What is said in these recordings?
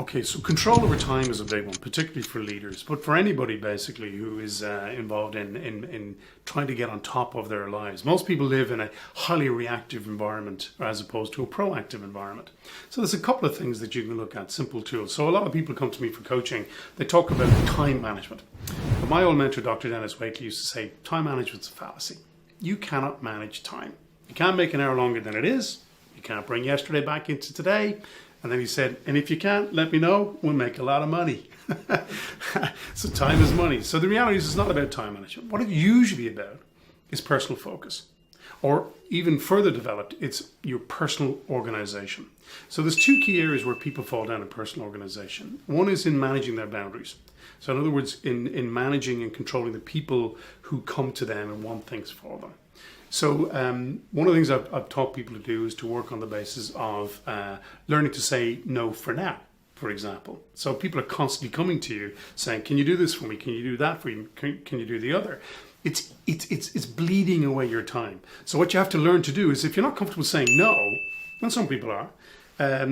Okay, so control over time is a big one, particularly for leaders, but for anybody basically who is involved in trying to get on top of their lives. Most people live in a highly reactive environment as opposed to a proactive environment. So there's a couple of things that you can look at, simple tools. So a lot of people come to me for coaching, they talk about time management. But my old mentor, Dr. Dennis Wakely, used to say, time management's a fallacy. You cannot manage time. You can't make an hour longer than it is. You can't bring yesterday back into today. And then he said, and if you can't, let me know, we'll make a lot of money. So time is money. So the reality is it's not about time management. What it's usually about is personal focus. Or even further developed, it's your personal organization. So there's two key areas where people fall down in personal organization. One is in managing their boundaries. So in other words, in managing and controlling the people who come to them and want things for them. So one of the things I've taught people to do is to work on the basis of learning to say no for now, for example. So people are constantly coming to you saying, can you do this for me? Can you do that for me? Can you do the other? It's bleeding away your time. So what you have to learn to do is, if you're not comfortable saying no, and some people are,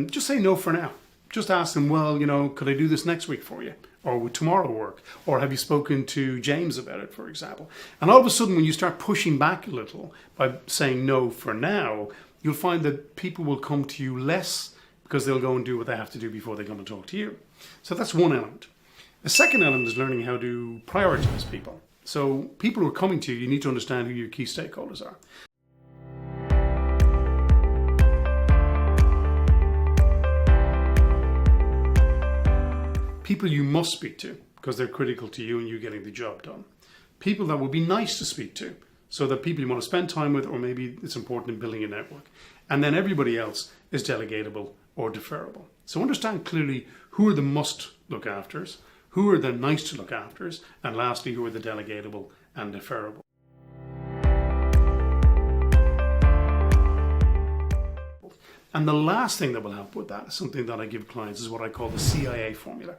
just say no for now. Just ask them, well, could I do this next week for you? Or would tomorrow work? Or have you spoken to James about it, for example? And all of a sudden, when you start pushing back a little by saying no for now, you'll find that people will come to you less because they'll go and do what they have to do before they come and talk to you. So that's one element. The second element is learning how to prioritize people. So people who are coming to you, you need to understand who your key stakeholders are. People you must speak to because they're critical to you and you getting the job done. People that would be nice to speak to, so that people you want to spend time with, or maybe it's important in building a network. And then everybody else is delegatable or deferrable. So understand clearly who are the must look afters, who are the nice to look afters, and lastly, who are the delegatable and deferrable. And the last thing that will help with that is something that I give clients, is what I call the CIA formula.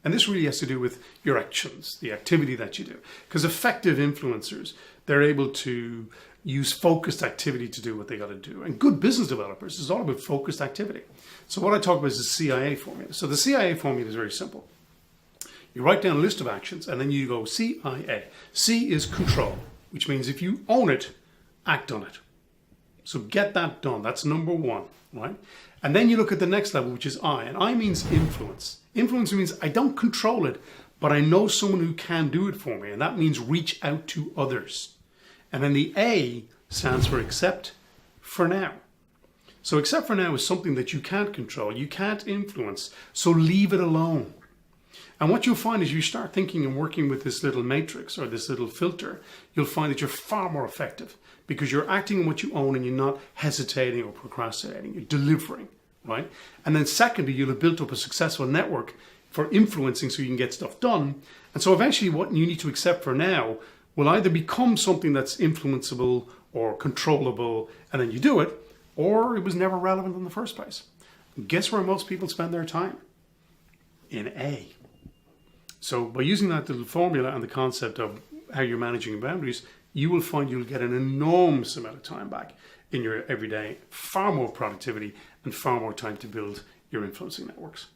And this really has to do with your actions, the activity that you do. Because effective influencers, they're able to use focused activity to do what they got to do. And good business developers is all about focused activity. So what I talk about is the CIA formula. So the CIA formula is very simple. You write down a list of actions and then you go CIA. C is control, which means if you own it, act on it. So get that done. That's number one, right? And then you look at the next level, which is I. And I means influence. Influence means I don't control it, but I know someone who can do it for me. And that means reach out to others. And then the A stands for accept for now. So accept for now is something that you can't control, you can't influence. So leave it alone. And what you'll find is you start thinking and working with this little matrix or this little filter, you'll find that you're far more effective because you're acting on what you own and you're not hesitating or procrastinating, you're delivering, right? And then secondly, you'll have built up a successful network for influencing so you can get stuff done. And so eventually what you need to accept for now will either become something that's influenceable or controllable and then you do it, or it was never relevant in the first place. Guess where most people spend their time? In A. So by using that little formula and the concept of how you're managing boundaries, you will find you'll get an enormous amount of time back in your everyday, far more productivity and far more time to build your influencing networks.